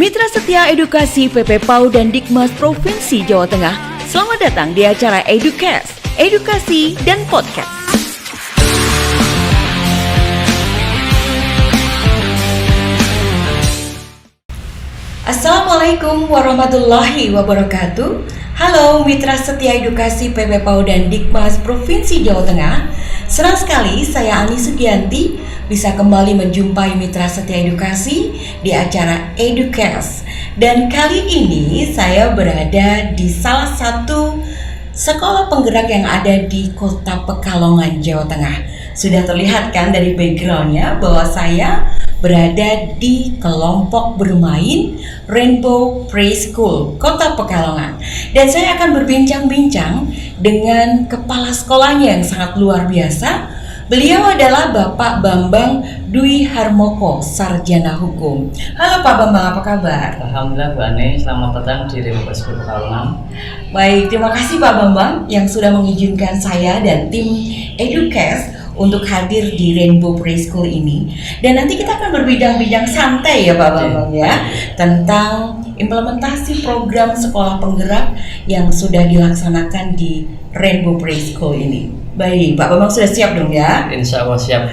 Mitra Setia Edukasi PP PAUD dan Dikmas Provinsi Jawa Tengah, selamat datang di acara Educast, Edukasi dan Podcast. Assalamualaikum warahmatullahi wabarakatuh. Halo Mitra Setia Edukasi PP PAUD dan Dikmas Provinsi Jawa Tengah. Senang sekali saya Ani Sugianti bisa kembali menjumpai Mitra Setia Edukasi di acara Educast. Dan kali ini saya berada di salah satu sekolah penggerak yang ada di Kota Pekalongan, Jawa Tengah. Sudah terlihat kan dari backgroundnya bahwa saya berada di kelompok bermain Rainbow Preschool Kota Pekalongan. Dan saya akan berbincang-bincang dengan kepala sekolahnya yang sangat luar biasa. Beliau adalah Bapak Bambang Dwi Harmoko, Sarjana Hukum. Halo Pak Bambang, apa kabar? Alhamdulillah Bu Ani, selamat datang di Rainbow Preschool Pekalongan. Baik, terima kasih Pak Bambang yang sudah mengizinkan saya dan tim Educast untuk hadir di Rainbow Preschool ini. Dan nanti kita akan berbincang-bincang santai ya Pak Bambang ya, tentang implementasi program sekolah penggerak yang sudah dilaksanakan di Rainbow Preschool ini. Baik, Pak Bambang sudah siap dong ya? Insya Allah siap.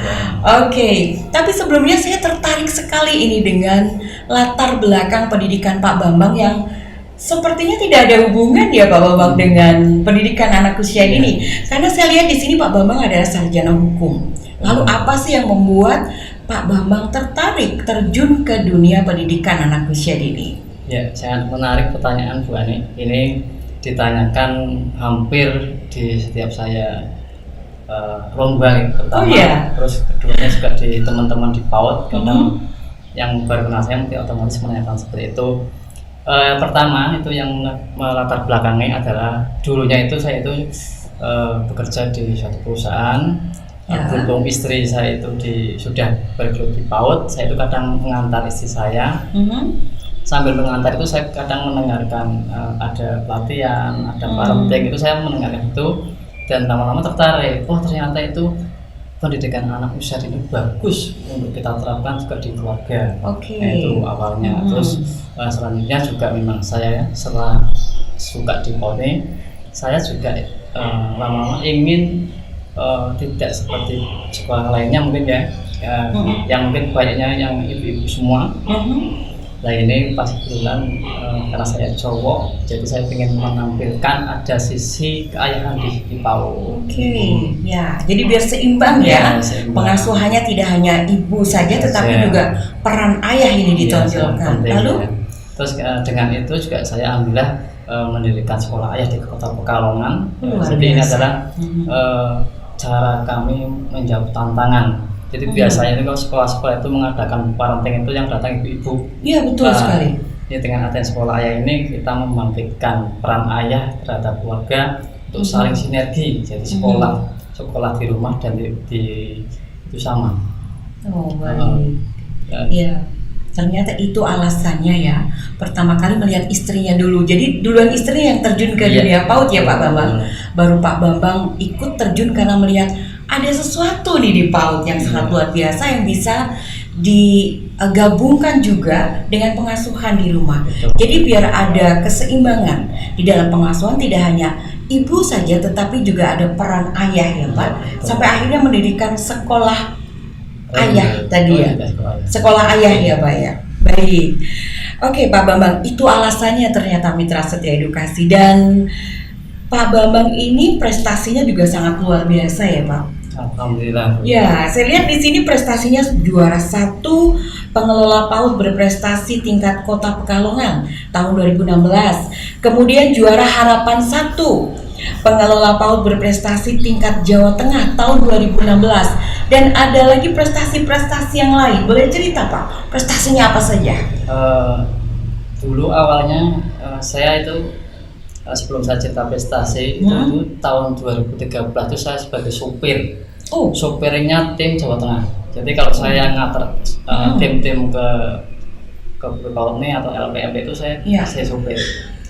Oke, tapi sebelumnya saya tertarik sekali ini dengan latar belakang pendidikan Pak Bambang yang sepertinya tidak ada hubungan ya Pak Bambang dengan pendidikan anak usia ini. Karena saya lihat di sini Pak Bambang adalah sarjana hukum. Lalu apa sih yang membuat Pak Bambang tertarik terjun ke dunia pendidikan anak usia dini? Ya, sangat menarik pertanyaan Bu Ani. Ini ditanyakan hampir di setiap saya lomba pertama. Terus keduanya juga di teman-teman di PAUD. Kadang yang baru kenal saya mungkin otomatis menanyakan seperti itu. Pertama itu yang melatar belakangnya adalah dulunya itu saya itu bekerja di suatu perusahaan. Berhubung istri saya itu sudah bergelut di PAUD, saya itu kadang mengantar istri saya. Sambil mengantar itu saya kadang mendengarkan ada pelatihan, ada parenting, itu saya mendengarkan itu dan lama-lama tertarik. Oh ternyata itu pendidikan anak usia dini bagus untuk kita terapkan juga di keluarga. Itu awalnya. Terus selanjutnya juga memang saya setelah suka di PAUD, saya juga lama-lama ingin tidak seperti sekolah lainnya mungkin ya, yang mungkin banyaknya yang ibu-ibu semua. Nah ini pas kebetulan karena saya cowok, jadi saya ingin menampilkan ada sisi keayahan di PAUD. Ya, jadi biar seimbang ya. Pengasuhannya tidak hanya ibu saja, tetapi juga peran ayah ini ditonjolkan. Lalu, terus dengan itu juga saya alhamdulillah mendirikan sekolah ayah di Kota Pekalongan. Jadi ini adalah cara kami menjawab tantangan. Jadi biasanya itu kalau sekolah-sekolah itu mengadakan parenting itu yang datang ibu-ibu. Iya betul sekali. Ya dengan adanya sekolah ayah ini kita membangkitkan peran ayah terhadap keluarga untuk saling sinergi. Jadi sekolah di rumah dan di itu sama. Oh baik. Iya. Ternyata itu alasannya ya. Pertama kali melihat istrinya dulu. Jadi duluan istri yang terjun ke dunia PAUD ya Pak Bambang. Baru Pak Bambang ikut terjun karena melihat ada sesuatu nih di PAUD yang sangat luar biasa yang bisa digabungkan juga dengan pengasuhan di rumah. Jadi biar ada keseimbangan di dalam pengasuhan, tidak hanya ibu saja tetapi juga ada peran ayah ya Pak. Sampai akhirnya mendirikan sekolah ayah tadi ya. Sekolah ayah ya Pak ya. Baik. Oke Pak Bambang, itu alasannya ternyata Mitra Setia Edukasi. Dan Pak Bambang ini prestasinya juga sangat luar biasa ya Pak. Alhamdulillah. Ya, saya lihat di sini prestasinya juara 1 pengelola PAUD berprestasi tingkat Kota Pekalongan tahun 2016. Kemudian juara harapan 1 pengelola PAUD berprestasi tingkat Jawa Tengah tahun 2016. Dan ada lagi prestasi-prestasi yang lain. Boleh cerita Pak? Prestasinya apa saja? Dulu awalnya saya itu sebelum saya cerita prestasi itu tahun 2013 itu saya sebagai supir. Supirnya tim Jawa Tengah. Jadi kalau saya ngater tim-tim ke PAUD atau LPMP itu saya supir.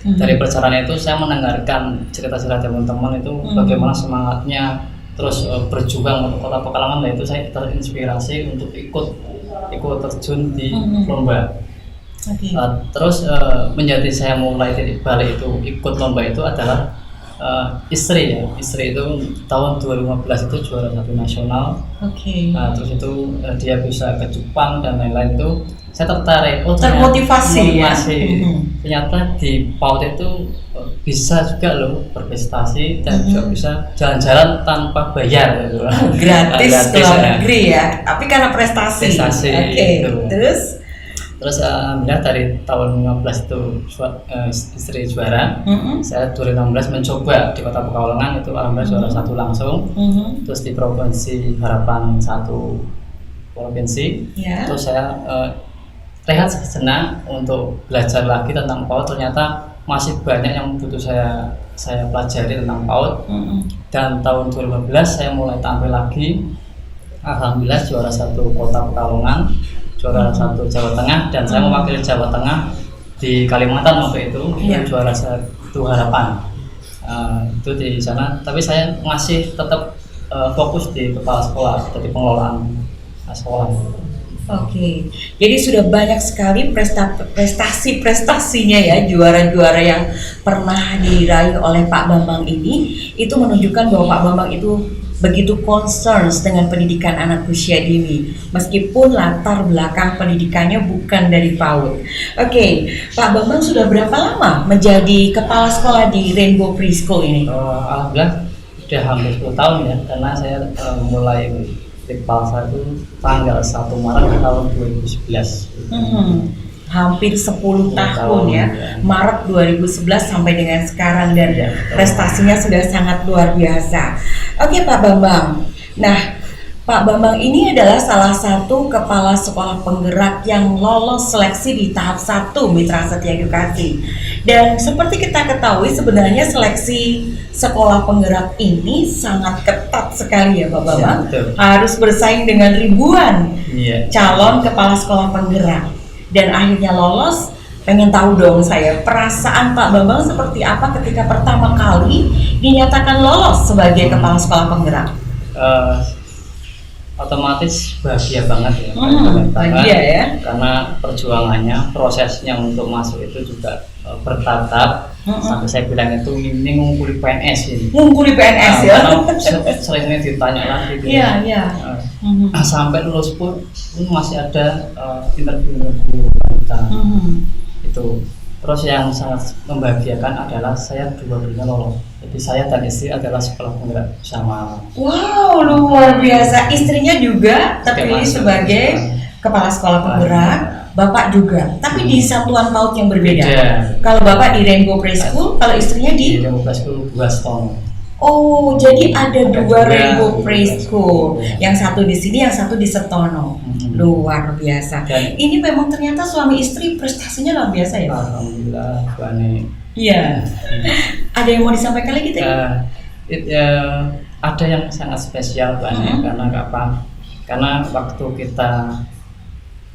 Dari perjalanan itu saya mendengarkan cerita-cerita teman-teman itu bagaimana semangatnya, terus berjuang untuk Kota Pekalongan. Dan itu saya terinspirasi untuk ikut terjun di lomba. Okay. Terus menjadi saya mulai titik balik itu ikut lomba itu adalah istri ya. Istri itu tahun 2015 itu juara 1 nasional. Oke. Terus itu dia bisa ke Jepang dan lain-lain itu saya tertarik. Termotivasi ya. Ternyata di PAUD itu bisa juga loh berprestasi dan juga bisa jalan-jalan tanpa bayar gitu. Gratis ke luar negeri ya. Tapi karena prestasi. Oke. Gitu. Terus alhamdulillah dari tahun 2015 itu istri juara. Saya 2016 mencoba di Kota Pekalongan itu alhamdulillah juara 1 langsung. Terus di provinsi Harapan 1 provinsi. Terus saya rehat sejenak untuk belajar lagi tentang PAUD. Ternyata masih banyak yang butuh saya pelajari tentang PAUD. Dan tahun 2015 saya mulai tampil lagi. Alhamdulillah juara 1 Kota Pekalongan, juara 1 Jawa Tengah, dan saya mewakili Jawa Tengah di Kalimantan waktu itu juara 1 Harapan. Itu di sana, tapi saya masih tetap fokus di kepala sekolah, di pengelolaan sekolah. Oke, jadi sudah banyak sekali prestasi-prestasinya ya, juara-juara yang pernah diraih oleh Pak Bambang ini. Itu menunjukkan bahwa Pak Bambang itu begitu concerns dengan pendidikan anak usia dini, meskipun latar belakang pendidikannya bukan dari PAUD. Oke, Pak Bambang sudah berapa lama menjadi kepala sekolah di Rainbow Preschool ini? Alhamdulillah sudah hampir 10 tahun ya, karena saya mulai di kepala itu tanggal 1 Maret tahun 2011. Hampir 10 tahun ya, Maret 2011 sampai dengan sekarang, dan prestasinya sudah sangat luar biasa. Oke Pak Bambang, nah Pak Bambang ini adalah salah satu kepala sekolah penggerak yang lolos seleksi di tahap 1 Mitra Setia Edukasi. Dan seperti kita ketahui sebenarnya seleksi sekolah penggerak ini sangat ketat sekali ya Pak Bambang. Harus bersaing dengan ribuan calon kepala sekolah penggerak. Dan akhirnya lolos. Pengen tahu dong saya, perasaan Pak Bambang seperti apa ketika pertama kali dinyatakan lolos sebagai kepala sekolah penggerak? Otomatis bahagia banget ya. Bahagia ya. Karena perjuangannya, prosesnya untuk masuk itu juga bertahap. Sampai saya bilang itu ini ngumpuli PNS ini. Ngumpuli PNS ya. Sering ditanya lagi. Iya. Sampai lulus pun masih ada interview kita. Itu. Terus yang sangat membahagiakan adalah saya dua-duanya lolos. Jadi saya dan istri adalah sekolah penggerak bersama. Wow, luar biasa. Istrinya juga terpilih sebagai kepala sekolah penggerak, Bapak juga. Tapi di satuan PAUD yang berbeda. Kalau Bapak di Rainbow Preschool, kalau istrinya di Rainbow Preschool 2 Stone. Oh, jadi ada 2 Rainbow Preschool. Yang satu di sini, yang satu di Setono. Luar biasa. Dan ini memang ternyata suami istri prestasinya luar biasa ya. Alhamdulillah, Bu Ani. Iya. Ada yang mau disampaikan lagi tadi? Ada yang sangat spesial Bu Ani, karena waktu kita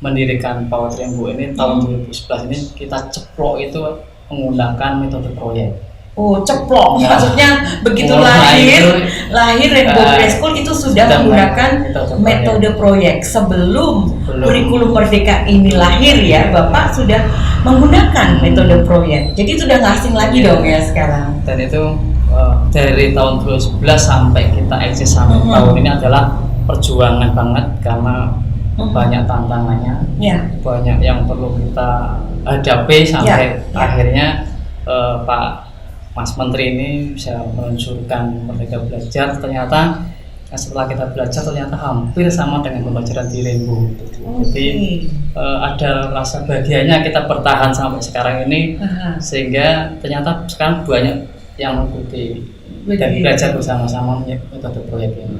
mendirikan PAUD Rainbow ini tahun 2011 ini kita ceplok itu menggunakan metode proyek. Oh, ceplok. Maksudnya begitu lahir Rainbow Preschool itu sudah menggunakan metode proyek. Sebelum kurikulum Merdeka ini lahir ya, Bapak sudah menggunakan metode proyek. Jadi itu udah nggak asing lagi dong ya sekarang. Dan itu dari tahun 2011 sampai kita eksis sampai tahun ini adalah perjuangan banget, karena banyak tantangannya, banyak yang perlu kita hadapi sampai akhirnya Pak Mas Menteri ini bisa meluncurkan Merdeka Belajar. Ternyata setelah kita belajar ternyata hampir sama dengan pembelajaran di Rainbow. Jadi ada rasa bahagianya kita bertahan sampai sekarang ini, sehingga ternyata sekarang banyak yang mengikuti dan belajar bersama-sama metode proyek ini.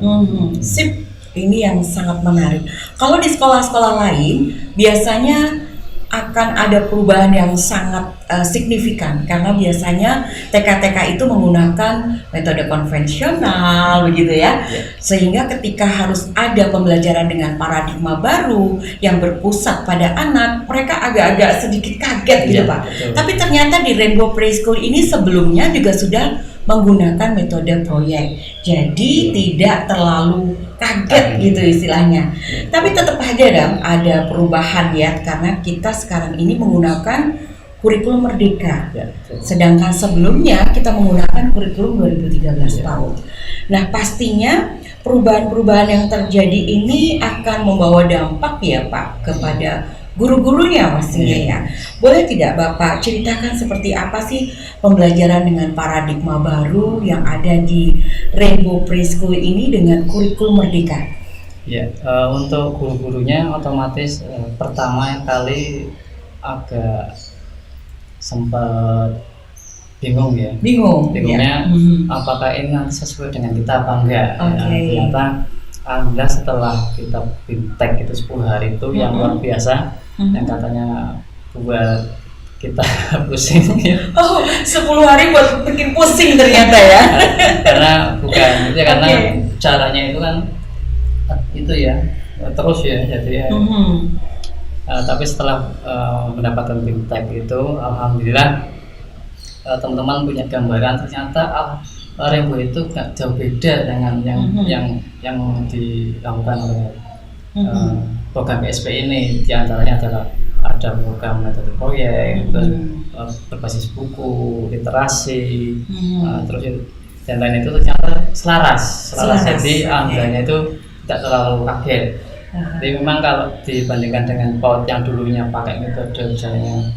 Sip, ini yang sangat menarik. Kalau di sekolah-sekolah lain biasanya akan ada perubahan yang sangat signifikan, karena biasanya TK-TK itu menggunakan metode konvensional begitu ya. Sehingga ketika harus ada pembelajaran dengan paradigma baru yang berpusat pada anak, mereka agak-agak sedikit kaget gitu Pak. Betul. Tapi ternyata di Rainbow Preschool ini sebelumnya juga sudah menggunakan metode proyek. Jadi tidak terlalu kaget gitu istilahnya. Tapi tetap aja ada perubahan ya, karena kita sekarang ini menggunakan kurikulum Merdeka. Sedangkan sebelumnya kita menggunakan kurikulum 2013 tahun. Nah, pastinya perubahan-perubahan yang terjadi ini akan membawa dampak ya Pak kepada guru-gurunya pastinya ya. Boleh tidak Bapak ceritakan seperti apa sih pembelajaran dengan paradigma baru yang ada di Rainbow Preschool ini dengan kurikulum Merdeka? Ya, untuk guru-gurunya otomatis pertama kali agak sempat bingung ya. Bingungnya apakah ini nanti sesuai dengan kita apa enggak. Ternyata alhamdulillah setelah kita bimtek itu 10 hari itu yang luar biasa, yang katanya buat kita pusing. Oh, 10 hari buat bikin pusing ternyata ya. Karena bukan itu ya, karena caranya itu kan itu ya terus ya, jadi ya. Tapi setelah mendapatkan bimtek itu alhamdulillah teman-teman punya gambaran ternyata Rainbow itu nggak jauh beda dengan yang dilakukan oleh program PSP ini. Di antaranya adalah ada program metode proyek, berbasis buku, literasi, terus dan lain itu ternyata selaras. Jadi anggarannya itu tidak terlalu kaget. Jadi memang kalau dibandingkan dengan PAUD yang dulunya pakai metode misalnya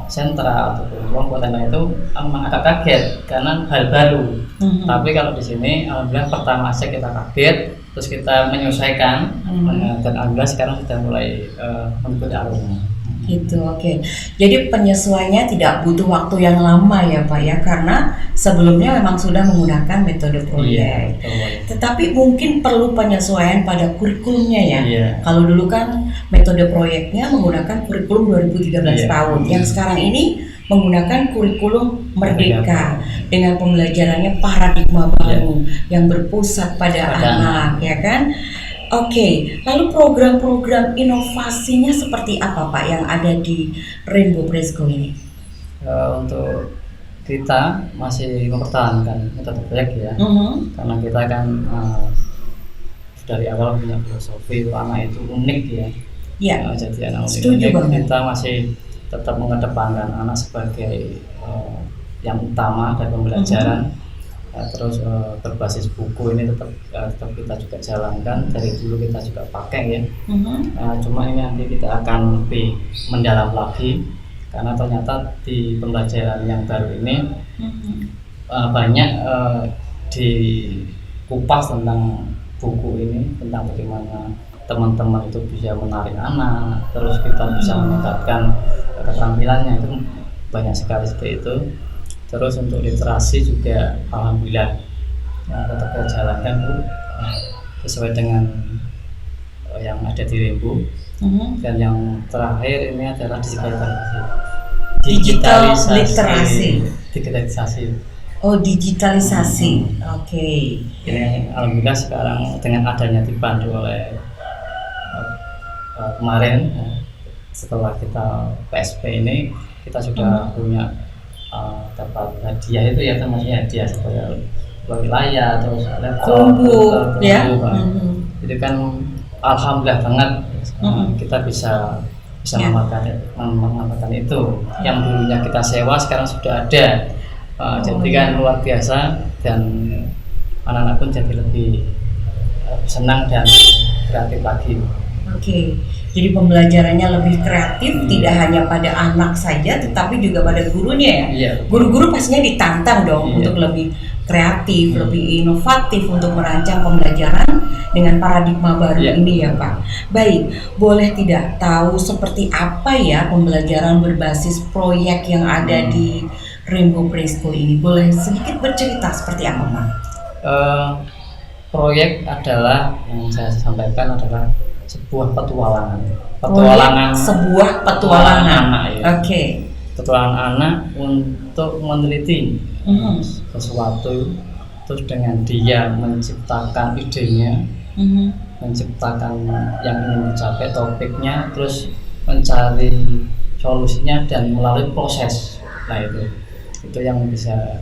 sentra atau kelompok dan lain itu memang agak kaget karena hal baru. Tapi kalau di sini alhamdulillah pertama saya kita kaget, terus kita menyesuaikan, dan alhamdulillah sekarang sudah mulai mengikuti alurnya. Gitu, oke. Jadi penyesuaiannya tidak butuh waktu yang lama ya Pak ya, karena sebelumnya memang sudah menggunakan metode proyek. Tetapi mungkin perlu penyesuaian pada kurikulumnya ya. Kalau dulu kan metode proyeknya menggunakan kurikulum 2013 tahun, yang sekarang ini menggunakan kurikulum Merdeka dengan pembelajarannya paradigma baru yang berpusat pada anak, ya kan? Oke, lalu program-program inovasinya seperti apa Pak yang ada di Rainbow Preschool ini? Untuk kita masih mempertahankan metode proyek ya, karena kita kan dari awal punya filosofi anak itu unik ya. Jadi anak unik. Kita masih tetap mengedepankan anak sebagai yang utama dari pembelajaran. Terus berbasis buku ini tetap kita juga jalankan, dari dulu kita juga pakai ya. Cuma ini nanti kita akan lebih mendalam lagi karena ternyata di pembelajaran yang baru ini banyak dikupas tentang buku ini, tentang bagaimana teman-teman itu bisa menarik anak, terus kita bisa meningkatkan keterampilannya, itu banyak sekali seperti itu. Terus untuk literasi juga alhamdulillah tetap kita jalankan sesuai dengan yang ada di Rainbow. Dan yang terakhir ini adalah digitalisasi. Oh, digitalisasi. Oke. Ini alhamdulillah sekarang dengan adanya dibantu oleh kemarin setelah kita PSP ini kita sudah punya dapat hadiah itu ya, termasuk hadiah seperti wilayah, terus laptop, itu kan alhamdulillah banget kita bisa memanfaatkan itu. Yang dulunya kita sewa sekarang sudah ada, jadi kan luar biasa, dan anak-anak pun jadi lebih senang dan kreatif lagi. Oke, jadi pembelajarannya lebih kreatif, tidak hanya pada anak saja, tetapi juga pada gurunya ya. Guru-guru pastinya ditantang dong untuk lebih kreatif, lebih inovatif untuk merancang pembelajaran dengan paradigma baru ini ya Pak. Baik, boleh tidak tahu seperti apa ya pembelajaran berbasis proyek yang ada di Rainbow Preschool ini? Boleh sedikit bercerita seperti apa Pak? Proyek adalah yang saya sampaikan adalah sebuah petualangan anak ya. Petualangan anak untuk meneliti sesuatu, terus dengan dia menciptakan idenya, menciptakan yang ingin dicapai topiknya, terus mencari solusinya dan melalui proses. Nah itu yang bisa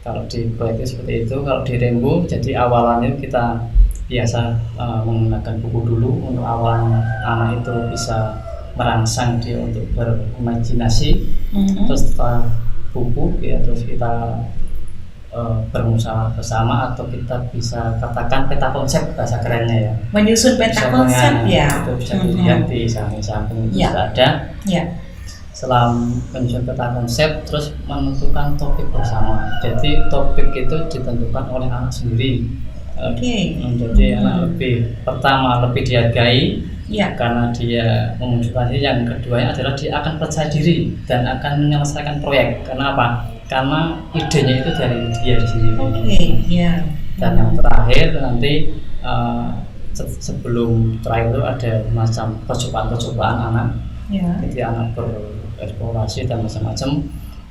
Kalau di proyek itu seperti itu. Kalau di Rainbow, jadi awalannya kita biasa menggunakan buku dulu untuk awal anak itu bisa merangsang dia untuk berimajinasi. Terus setelah buku ya terus kita bermusyawarah bersama, atau kita bisa katakan peta konsep bahasa kerennya ya, menyusun peta konsep ya, itu bisa dilihat di samping-samping itu sudah ada. Setelah menyusun peta konsep, terus menentukan topik bersama. Jadi topik itu ditentukan oleh anak sendiri. Jadi anak pertama lebih dihargai karena dia memunculkan diri. Yang keduanya adalah dia akan percaya diri dan akan menyelesaikan proyek. Karena apa? Karena idenya itu dari dia sendiri. Dan yang terakhir nanti sebelum terakhir itu ada macam percobaan anak. Jadi anak bereksplorasi dan macam-macam.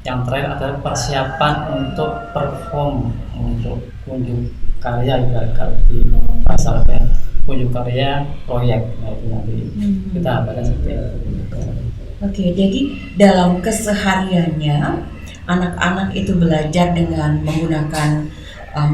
Yang terakhir adalah persiapan untuk perform, untuk unjuk karya, di bahasa unjuk karya proyek. Nah itu nanti kita akan seperti itu. Jadi dalam kesehariannya anak-anak itu belajar dengan menggunakan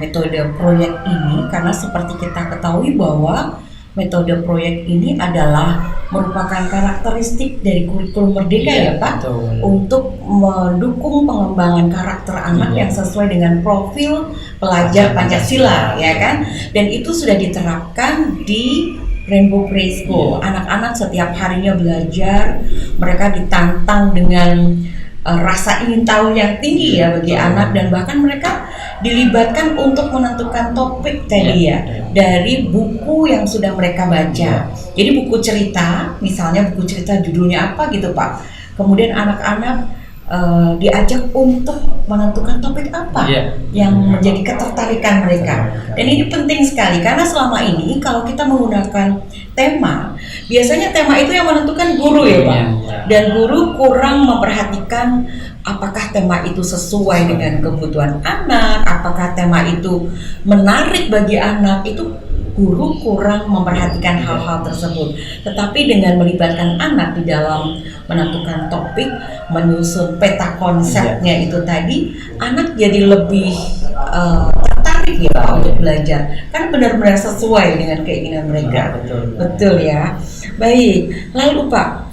metode proyek ini, karena seperti kita ketahui bahwa metode proyek ini adalah merupakan karakteristik dari kurikulum Merdeka ya Pak, untuk mendukung pengembangan karakter anak yang sesuai dengan profil pelajar Pancasila ya kan, dan itu sudah diterapkan di Rainbow Preschool. Anak-anak setiap harinya belajar, mereka ditantang dengan rasa ingin tahu yang tinggi ya bagi anak, dan bahkan mereka dilibatkan untuk menentukan topik tadi dari buku yang sudah mereka baca. Jadi buku cerita, misalnya buku cerita judulnya apa gitu Pak, kemudian anak-anak diajak untuk menentukan topik apa yang menjadi ketertarikan mereka. Dan ini penting sekali karena selama ini kalau kita menggunakan tema, biasanya tema itu yang menentukan guru ya Pak. Dan guru kurang memperhatikan apakah tema itu sesuai dengan kebutuhan anak, apakah tema itu menarik bagi anak, itu guru kurang memperhatikan hal-hal tersebut. Tetapi dengan melibatkan anak di dalam menentukan topik, menyusun peta konsepnya itu tadi, anak jadi lebih tertarik ya Pak untuk belajar. Kan benar-benar sesuai dengan keinginan mereka. Betul ya. Baik, lalu Pak,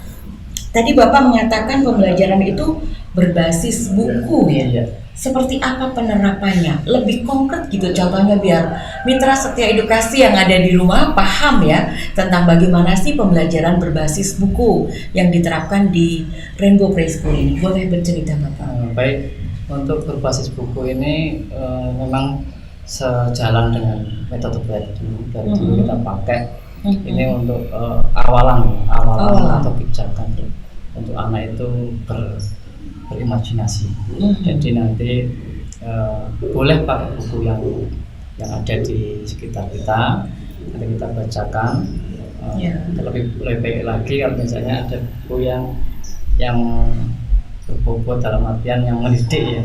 tadi Bapak mengatakan pembelajaran itu berbasis buku ya. Seperti apa penerapannya? Lebih konkret gitu contohnya biar mitra setia edukasi yang ada di rumah paham ya tentang bagaimana sih pembelajaran berbasis buku yang diterapkan di Rainbow Preschool ini. Boleh bercerita Bapak? Baik, untuk berbasis buku ini memang sejalan dengan metode belajar dari dulu kita pakai. Ini untuk awalan atau kebijakan untuk anak itu berimajinasi. Jadi nanti boleh pakai buku yang ada di sekitar kita, nanti kita bacakan. Lebih baik lagi kalau misalnya ada buku yang berbobot dalam artian yang mendidik ya.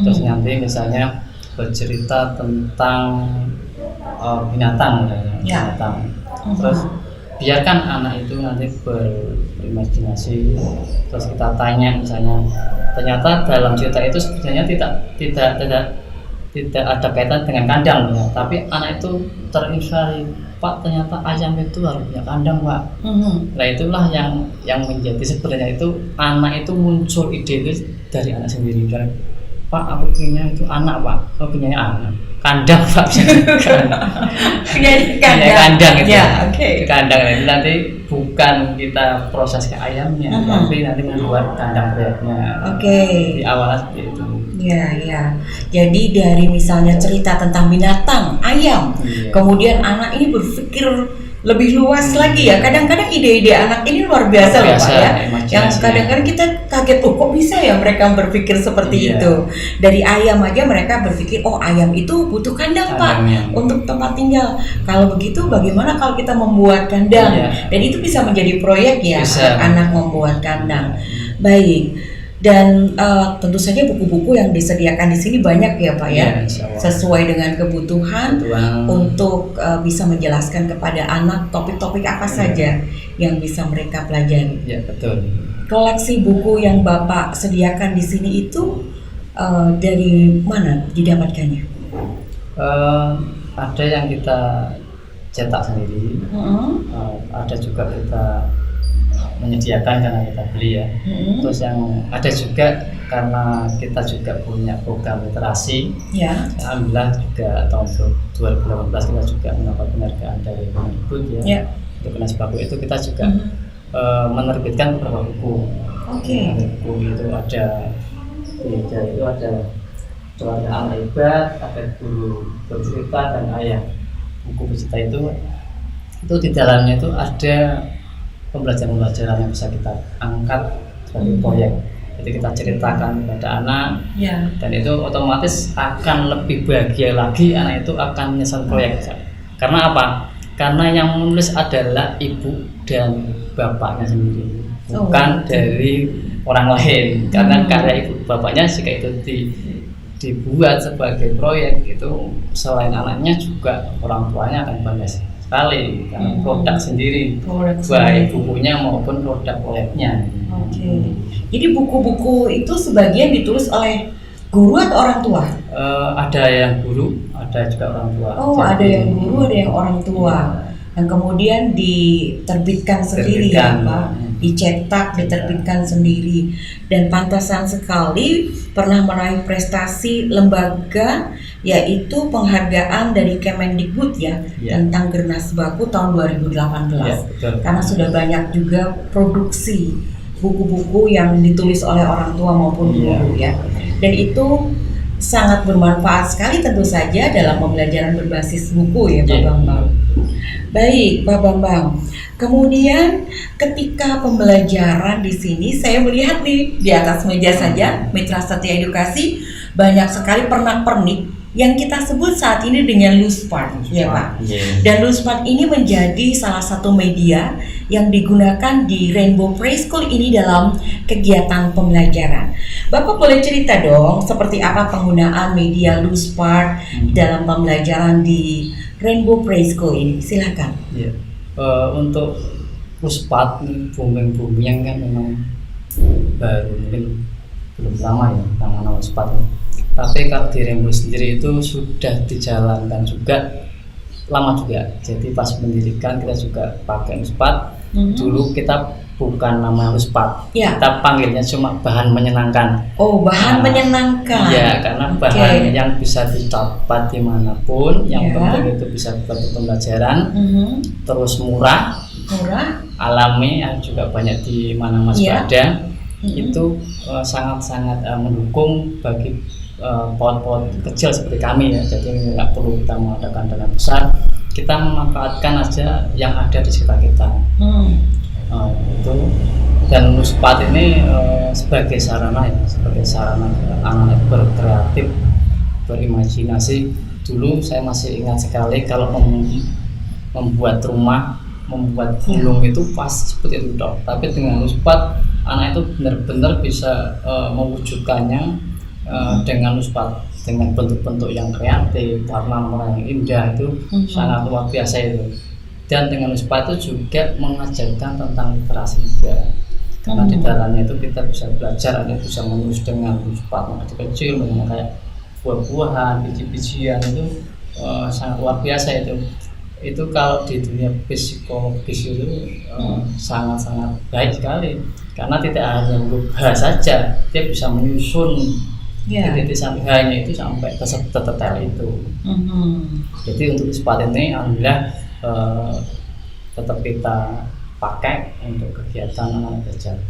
Terus nanti misalnya bercerita tentang binatang. Terus biarkan anak itu nanti berimajinasi. Terus kita tanya misalnya, ternyata dalam cerita itu sebenarnya tidak ada kaitan dengan kandang ya, tapi anak itu terinspirasi, Pak ternyata ayam itu harus punya kandang Pak. Nah itulah yang menjadi sebenarnya itu anak itu muncul ide itu dari anak sendiri. Pak aku pengennya itu anak Pak, aku pengennya anak kandang Pak. Kandang itu. Kandang nanti bukan kita proses ke ayamnya, tapi nanti membuat kandang proyeknya. Di awal seperti itu. Jadi dari misalnya cerita tentang binatang, ayam, kemudian anak ini berpikir lebih luas lagi ya. Kadang-kadang ide-ide anak ini luar biasa loh Pak ya. Yang kadang-kadang kita kaget, kok bisa ya mereka berpikir seperti itu. Dari ayam aja mereka berpikir, oh ayam itu butuh kandang Pak untuk tempat tinggal. Kalau begitu bagaimana kalau kita membuat kandang? Dan itu bisa menjadi proyek ya, anak membuat kandang. Baik. Dan tentu saja buku-buku yang disediakan di sini banyak ya Pak ya, sesuai dengan kebutuhan untuk bisa menjelaskan kepada anak topik-topik apa saja yang bisa mereka pelajari. Betul. Koleksi buku yang Bapak sediakan di sini itu dari mana didapatkannya? Ada yang kita cetak sendiri, ada juga kita menyediakan karena kita beli ya. Terus yang ada juga karena kita juga punya program literasi. Ya. Alhamdulillah juga tahun 2018 kita juga mendapat penghargaan dari Kemendikbud ya. Untuk Kenas Baku itu kita juga menerbitkan beberapa buku. Buku itu ada itu ada Keluarga Al-Ibad, ada Guru Bercerita dan Ayah. Buku bercerita itu di dalamnya itu ada pembelajaran yang bisa kita angkat sebagai proyek. Jadi kita ceritakan kepada anak, dan itu otomatis akan lebih bahagia lagi. Anak itu akan menyelesaikan proyek. Karena apa? Karena yang menulis adalah ibu dan bapaknya sendiri, bukan dari orang lain. Karena karya ibu bapaknya jika itu dibuat sebagai proyek itu selain anaknya juga orang tuanya akan bangga sekali karena produk sendiri, baik bukunya maupun produk proyeknya. Jadi buku-buku itu sebagian ditulis oleh guru atau orang tua? Ada yang guru, ada juga orang tua. Ada yang guru, ada yang orang tua. Yang kemudian diterbitkan sendiri ya Pak, dicetak, diterbitkan sendiri. Dan pantasan sekali pernah meraih prestasi lembaga, yaitu penghargaan dari Kemendikbud tentang Gernas Baku tahun 2018. Karena sudah banyak juga produksi buku-buku yang ditulis oleh orang tua maupun guru dan itu sangat bermanfaat sekali tentu saja dalam pembelajaran berbasis buku ya Pak Bambang. Baik Pak Bambang, kemudian ketika pembelajaran di sini saya melihat nih di atas meja saja Mitra Setia Edukasi banyak sekali pernak-pernik yang kita sebut saat ini dengan Loosepart ya Pak. Dan Loosepart ini menjadi salah satu media yang digunakan di Rainbow Preschool ini dalam kegiatan pembelajaran. Bapak boleh cerita dong seperti apa penggunaan media Loosepart dalam pembelajaran di Rainbow Preschool ini? Silakan. Untuk Loosepart booming yang kan memang baru, mungkin belum lama ya namanya Loosepart. Tapi kalau di Rainbow sendiri itu sudah dijalankan juga lama juga. Jadi pas mendirikan kita juga pakai Loosepart. Dulu kita bukan nama Loosepart, kita panggilnya cuma bahan menyenangkan. Bahan menyenangkan. Ya, karena bahan yang bisa didapat dimanapun, yang penting itu bisa buat pembelajaran, terus murah, alami, yang juga banyak di mana masih ada. Itu sangat-sangat mendukung bagi pot-pot kecil seperti kami ya. Jadi nggak perlu kita mengadakan dana besar, kita memanfaatkan aja yang ada di sekitar kita. Itu dan Loosepart ini sebagai sarana anak-anak berkreatif, berimajinasi. Dulu saya masih ingat sekali kalau membuat rumah, membuat gunung itu pasti seperti itu dong. Tapi dengan Loosepart anak itu benar-benar bisa mewujudkannya dengan Loosepart, dengan bentuk-bentuk yang kreatif, warna-warna yang indah, itu sangat luar biasa itu. Dan dengan Loosepart itu juga mengajarkan tentang literasi juga, karena di dalamnya itu kita bisa belajar, ada bisa menulis dengan Loosepart kecil, dengan kayak buah-buahan, biji-bijian, itu sangat luar biasa itu. Itu kalau di dunia psikologis itu sangat-sangat baik sekali, karena tidak hanya berubah saja, dia bisa menyusun titik sampai hanya itu sampai ke detail itu. Jadi untuk Loosepart ini alhamdulillah tetap kita pakai untuk kegiatan anak belajar.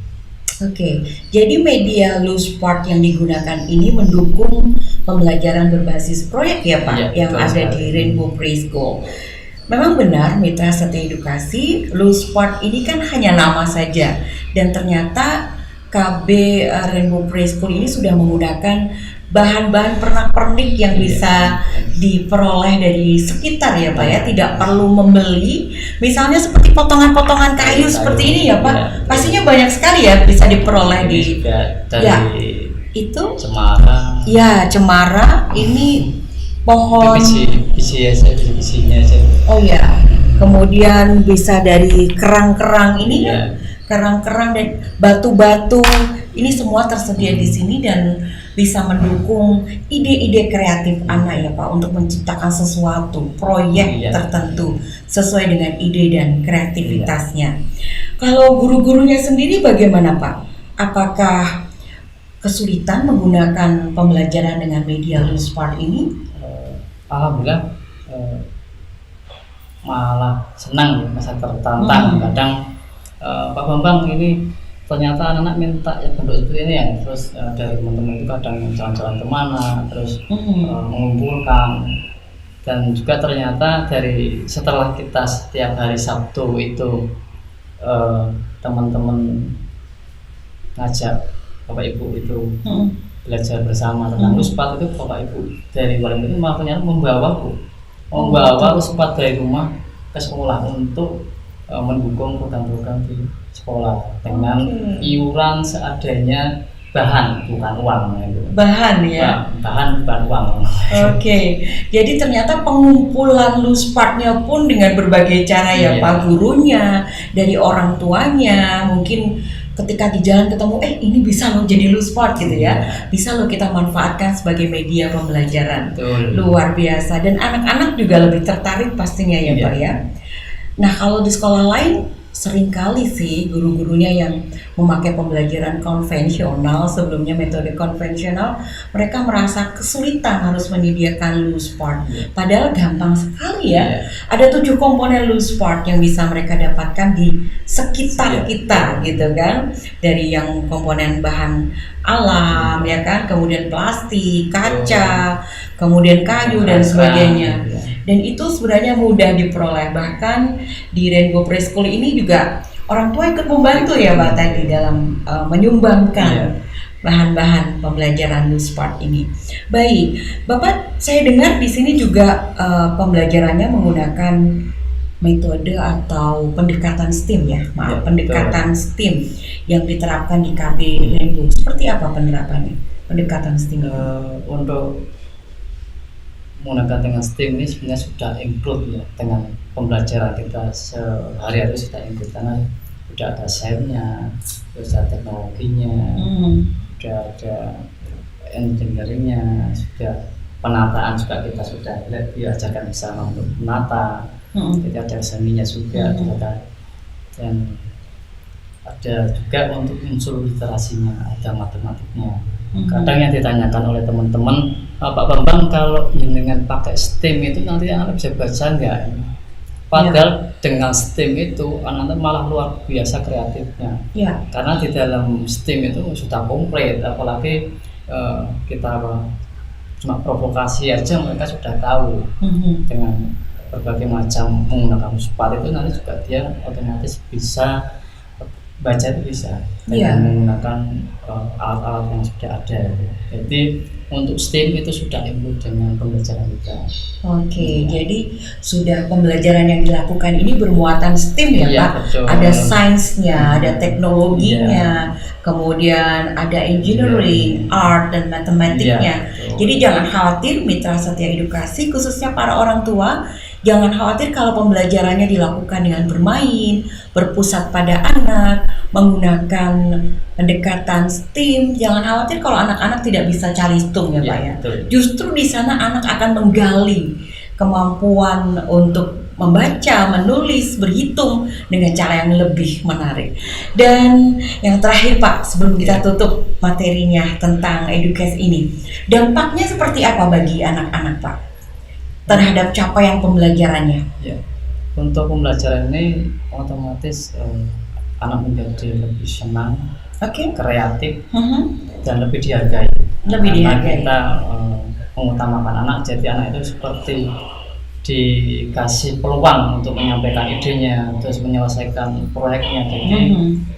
Jadi media Loosepart yang digunakan ini mendukung pembelajaran berbasis proyek ya Pak, yang ada di Rainbow Preschool. Memang benar Mitra Setia Edukasi, Loosepart ini kan hanya nama saja, dan ternyata KB Rainbow Preschool ini sudah menggunakan bahan-bahan pernak-pernik yang bisa diperoleh dari sekitar ya Pak ya, tidak perlu membeli. Misalnya seperti potongan-potongan kayu seperti ini ya Pak, pastinya banyak sekali ya bisa diperoleh di itu cemara. Cemara ini pohon bijinya aja. Kemudian bisa dari kerang-kerang ini kerang-kerang dan batu-batu Ini semua tersedia di sini dan bisa mendukung ide-ide kreatif anak ya Pak untuk menciptakan sesuatu proyek tertentu sesuai dengan ide dan kreativitasnya. Kalau guru-gurunya sendiri bagaimana Pak? Apakah kesulitan menggunakan pembelajaran dengan media LoSPART ini? Alhamdulillah malah senang ya, masa tertantang. Kadang Pak Bambang ini ternyata anak-anak minta ya bentuk seperti ini ya, terus dari teman-teman itu kadang jalan-jalan kemana, terus mengumpulkan. Dan juga ternyata dari setelah kita setiap hari Sabtu itu teman-teman ngajak Bapak Ibu itu belajar bersama tentang LoSPART, itu Bapak Ibu dari Walim itu malah ternyata membawa LoSPART dari rumah ke sekolah untuk mendukung program-program di sekolah dengan iuran seadanya, bahan bukan uang gitu. Bahan ya? Bahan bukan uang. Jadi ternyata pengumpulan LoSPART-nya pun dengan berbagai cara ya Pak, gurunya, dari orang tuanya, mungkin ketika di jalan ketemu, ini bisa loh jadi LoSPART gitu ya, bisa loh kita manfaatkan sebagai media pembelajaran. Luar biasa, dan anak-anak juga lebih tertarik pastinya ya Pak ya. Nah kalau di sekolah lain seringkali sih guru-gurunya yang memakai pembelajaran konvensional, sebelumnya metode konvensional, mereka merasa kesulitan harus menyediakan LoSPART. Padahal gampang sekali ya. Ada 7 komponen LoSPART yang bisa mereka dapatkan di sekitar kita gitu kan. Dari yang komponen bahan alam ya kan, kemudian plastik, kaca, kemudian kayu dan sebagainya. Dan itu sebenarnya mudah diperoleh. Bahkan di Rainbow Preschool ini juga orang tua ikut membantu ya Pak tadi dalam menyumbangkan bahan-bahan pembelajaran LoSPART ini. Baik, Bapak, saya dengar di sini juga pembelajarannya menggunakan metode atau pendekatan STEAM ya, pendekatan STEAM yang diterapkan di KB Rainbow. Seperti apa penerapannya? Pendekatan STEAM untuk menggunakan dengan STEAM ini sebenarnya sudah include ya dengan pembelajaran kita sehari-hari, sudah include karena sudah ada sains-nya, sudah ada teknologinya, sudah ada engineering-nya, sudah penataan juga kita sudah diajarkan bersama untuk menata. Jadi ada seninya juga, dan ada juga untuk unsur literasinya, ada matematiknya. Kadang yang ditanyakan oleh teman-teman, Pak Bambang, kalau dengan pakai STEAM itu nanti anak bisa baca enggak? Padahal dengan STEAM itu anak-anak malah luar biasa kreatifnya. Karena di dalam STEAM itu sudah komplit, apalagi kita cuma provokasi aja mereka sudah tahu. Dengan berbagai macam menggunakan LoSPART itu nanti juga dia otomatis bisa baca, itu bisa dengan menggunakan alat-alat yang sudah ada. Jadi untuk STEAM itu sudah include dengan pembelajaran kita. Jadi sudah pembelajaran yang dilakukan ini bermuatan STEAM ya Pak? Betul. Ada sainsnya, ada teknologinya, kemudian ada engineering, art dan matematiknya. Jadi jangan khawatir Mitra Setia Edukasi, khususnya para orang tua, jangan khawatir kalau pembelajarannya dilakukan dengan bermain, berpusat pada anak, menggunakan pendekatan STEAM. Jangan khawatir kalau anak-anak tidak bisa calitung ya Pak ya. Justru di sana anak akan menggali kemampuan untuk membaca, menulis, berhitung dengan cara yang lebih menarik. Dan yang terakhir Pak, sebelum kita tutup materinya tentang edukasi ini, dampaknya seperti apa bagi anak-anak Pak terhadap capaian pembelajarannya? Untuk pembelajaran ini otomatis anak menjadi lebih senang, kreatif, dan lebih dihargai. Karena kita mengutamakan anak, jadi anak itu seperti dikasih peluang untuk menyampaikan idenya, terus menyelesaikan proyeknya. Jadi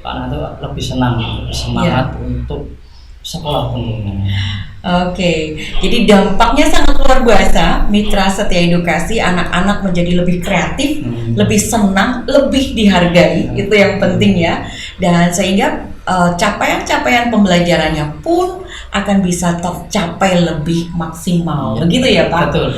anak itu lebih senang, lebih semangat untuk sekolah tentunya. Jadi dampaknya sangat luar biasa. Mitra Setia Edukasi, anak-anak menjadi lebih kreatif, lebih senang, lebih dihargai. Itu yang penting ya. Dan sehingga capaian-capaian pembelajarannya pun akan bisa tercapai lebih maksimal. Begitu ya Pak? Betul.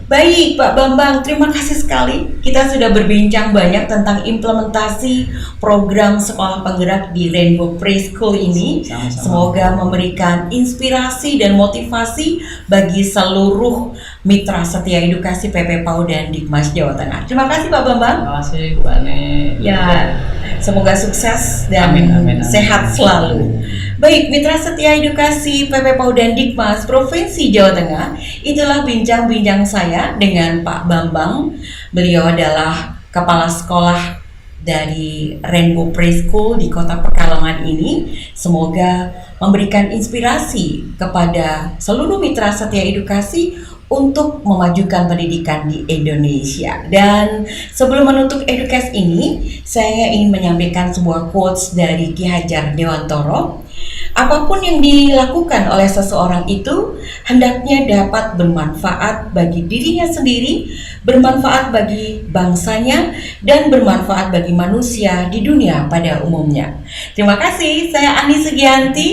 Baik Pak Bambang, terima kasih sekali. Kita sudah berbincang banyak tentang implementasi program sekolah penggerak di Rainbow Preschool ini. Sama-sama. Semoga memberikan inspirasi dan motivasi bagi seluruh mitra setia edukasi PP PAUD dan Dikmas Jawa Tengah. Terima kasih Pak Bambang. Terima kasih Bu Ani. Ya, semoga sukses dan Amin. sehat selalu. Baik, mitra setia edukasi PP PAUD dan Dikmas Provinsi Jawa Tengah, itulah bincang-bincang saya dengan Pak Bambang. Beliau adalah kepala sekolah dari Rainbow Preschool di Kota Pekalongan ini. Semoga memberikan inspirasi kepada seluruh mitra setia edukasi untuk memajukan pendidikan di Indonesia. Dan sebelum menutup edukasi ini, saya ingin menyampaikan sebuah quotes dari Ki Hajar Dewantoro. Apapun yang dilakukan oleh seseorang itu hendaknya dapat bermanfaat bagi dirinya sendiri, bermanfaat bagi bangsanya, dan bermanfaat bagi manusia di dunia pada umumnya. Terima kasih, saya Ani Sugianti.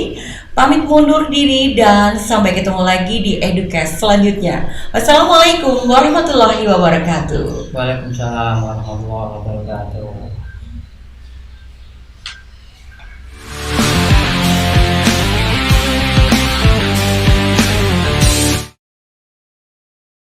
Pamit mundur diri dan sampai ketemu lagi di Edukes selanjutnya. Wassalamualaikum warahmatullahi wabarakatuh. Waalaikumsalam warahmatullahi wabarakatuh.